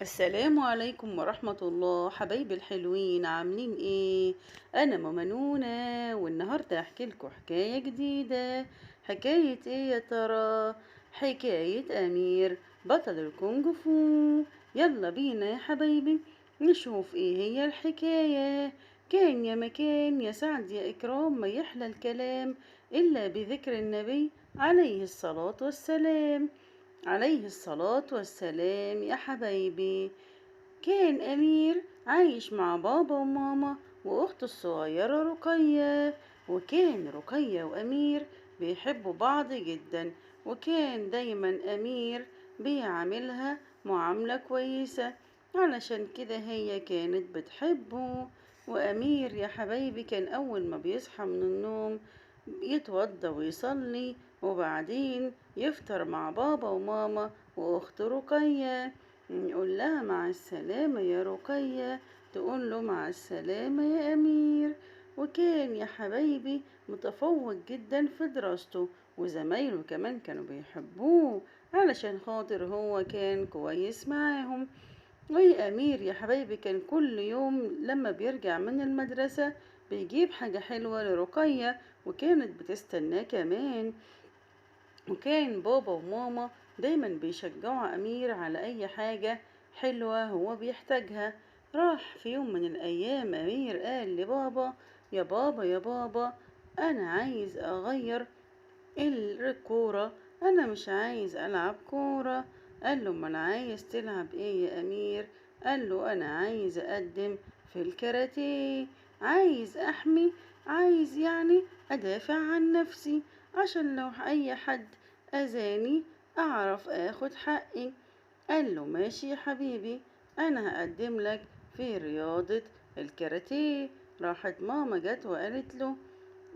السلام عليكم ورحمة الله حبايبي الحلوين، عاملين ايه؟ انا ماما نونا، والنهاردة هحكي لكم حكاية جديدة. حكاية ايه يا ترى؟ حكاية امير بطل الكونج فو. يلا بينا يا حبايبي نشوف ايه هي الحكاية. كان يا مكان يا سعد يا اكرام، ما يحلى الكلام الا بذكر النبي عليه الصلاة والسلام. عليه الصلاة والسلام يا حبايبي. كان أمير عايش مع بابا وماما وأخته الصغيرة رقية. وكان رقية وأمير بيحبوا بعض جدا، وكان دايما أمير بيعاملها معاملة كويسة، علشان كده هي كانت بتحبه. وأمير يا حبايبي كان أول ما بيصحى من النوم يتوضى ويصلي، وبعدين يفطر مع بابا وماما وأخته رقية. يقول لها مع السلامة يا رقية، تقول له مع السلامة يا أمير. وكان يا حبايبي متفوق جدا في دراسته، وزمايله كمان كانوا بيحبوه علشان خاطر هو كان كويس معاهم. أمير يا حبايبي كان كل يوم لما بيرجع من المدرسة بيجيب حاجة حلوة لرقية، وكانت بتستناه كمان. وكان بابا وماما دايما بيشجعوا أمير على أي حاجة حلوة هو بيحتاجها. راح في يوم من الأيام أمير قال لبابا: يا بابا يا بابا، أنا عايز أغير الكورة، أنا مش عايز ألعب كورة. قال له: ما أنا عايز تلعب إيه يا أمير؟ قال له: أنا عايز أقدم في الكاراتيه، عايز أحمي، عايز يعني أدافع عن نفسي، عشان لو أي حد أذاني أعرف أخد حقي. قال له: ماشي يا حبيبي، أنا هقدم لك في رياضة الكاراتيه. راحت ماما جت وقالت له: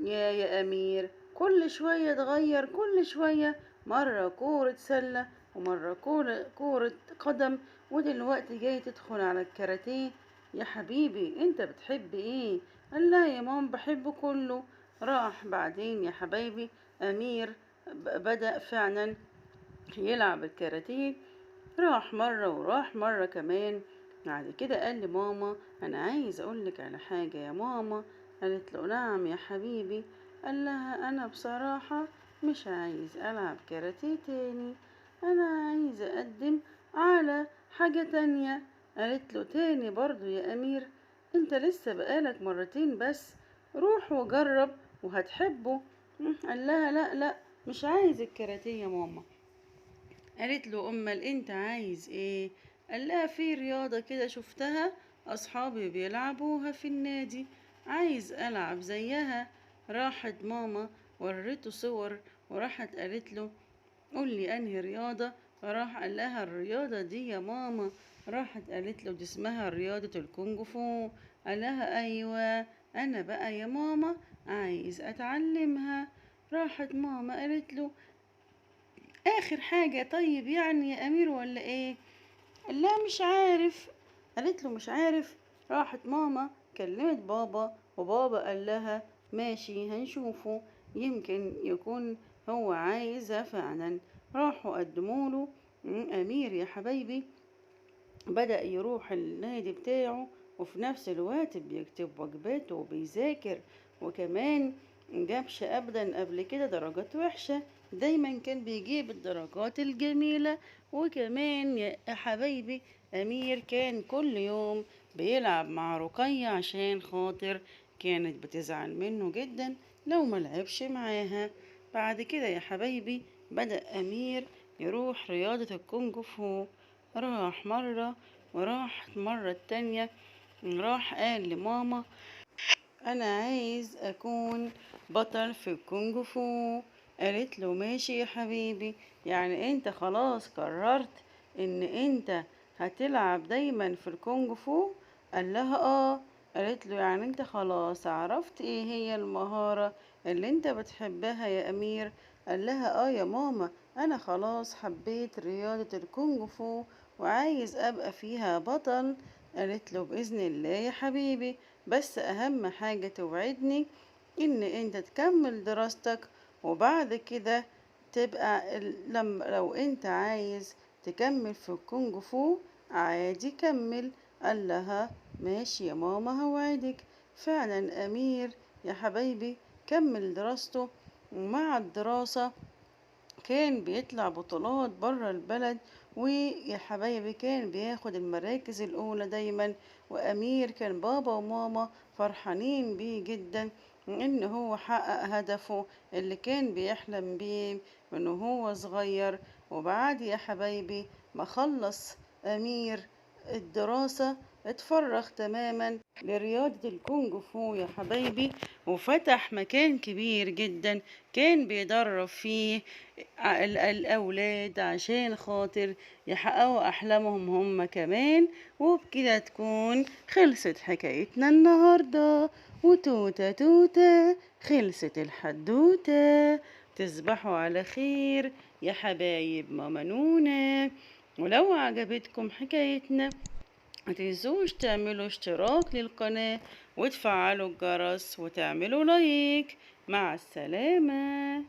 يا أمير، كل شوية تغير، كل شوية مرة كورة سلة ومرة كورة قدم، ودلوقتي جاي تدخل على الكاراتيه. يا حبيبي انت بتحب ايه؟ قال: لا يا ماما، بحب كله. راح بعدين يا حبايبي أمير بدأ فعلا يلعب الكاراتيه. راح مرة وراح مرة كمان. بعد كده قال لماما: أنا عايز أقولك على حاجة يا ماما. قالت له: نعم يا حبيبي. قال لها: أنا بصراحة مش عايز ألعب كاراتيه تاني، أنا عايز أقدم على حاجة تانية. قالت له: تاني برضو يا أمير؟ أنت لسه بقالك مرتين بس، روح وجرب وهتحبه. قال لها: لا لا، مش عايز الكاراتيه يا ماما. قالت له: امال انت عايز ايه؟ قال لها: في رياضة كده شفتها اصحابي بيلعبوها في النادي، عايز العب زيها. راحت ماما ورته صور، وراحت قالت له: قول لي انهي رياضة. فراح قال لها: الرياضة دي يا ماما. راحت قالت له: دي اسمها رياضة الكونج فو. قال لها: ايوه، انا بقى يا ماما عايز اتعلمها. راحت ماما قالت له: اخر حاجة طيب يعني يا امير ولا ايه؟ قال لها: مش عارف. قالت له: مش عارف. راحت ماما كلمت بابا، وبابا قال لها: ماشي هنشوفه، يمكن يكون هو عايزها فعلا. راحوا قدموله. امير يا حبايبي بدأ يروح النادي بتاعه، وفي نفس الوقت بيكتب واجباته وبيذاكر، وكمان مجابش أبدا قبل كده درجات وحشة، دايما كان بيجيب الدرجات الجميلة. وكمان يا حبايبي أمير كان كل يوم بيلعب مع رقية، عشان خاطر كانت بتزعل منه جدا لو ملعبش معاها. بعد كده يا حبايبي بدأ أمير يروح رياضة الكونج فو. راح مرة وراح مرة التانية، راح قال لماما: أنا عايز أكون بطل في الكونج فو. قالت له: ماشي يا حبيبي، يعني أنت خلاص قررت إن أنت هتلعب دايما في الكونج فو؟ قال لها: آه. قالت له: يعني أنت خلاص عرفت إيه هي المهارة اللي أنت بتحبها يا أمير؟ قال لها: آه يا ماما، أنا خلاص حبيت رياضة الكونج فو وعايز أبقى فيها بطل. قالت له: بإذن الله يا حبيبي، بس أهم حاجة توعدني إن أنت تكمل دراستك، وبعد كده تبقى لو أنت عايز تكمل في الكونج فو عادي كمل. قال لها ماشي يا ماما هوعدك. فعلا أمير يا حبايبي كمل دراسته، ومع الدراسة كان بيطلع بطولات برا البلد، ويا حبايبي كان بياخد المراكز الأولى دايما. وأمير كان بابا وماما فرحانين بيه جدا إن هو حقق هدفه اللي كان بيحلم بيه من هو صغير. وبعد يا حبايبي ما خلص أمير الدراسة اتفرغ تماما لرياضة الكونغ فو يا حبايبي، وفتح مكان كبير جدا كان بيدرب فيه الأولاد عشان خاطر يحققوا أحلامهم هم كمان. وبكده تكون خلصت حكايتنا النهاردة، وتوتة توتة خلصت الحدوتة. تصبحوا على خير يا حبايب ماما نونا. ولو عجبتكم حكايتنا متنسوش تعملوا اشتراك للقناة وتفعلوا الجرس وتعملوا لايك. مع السلامة.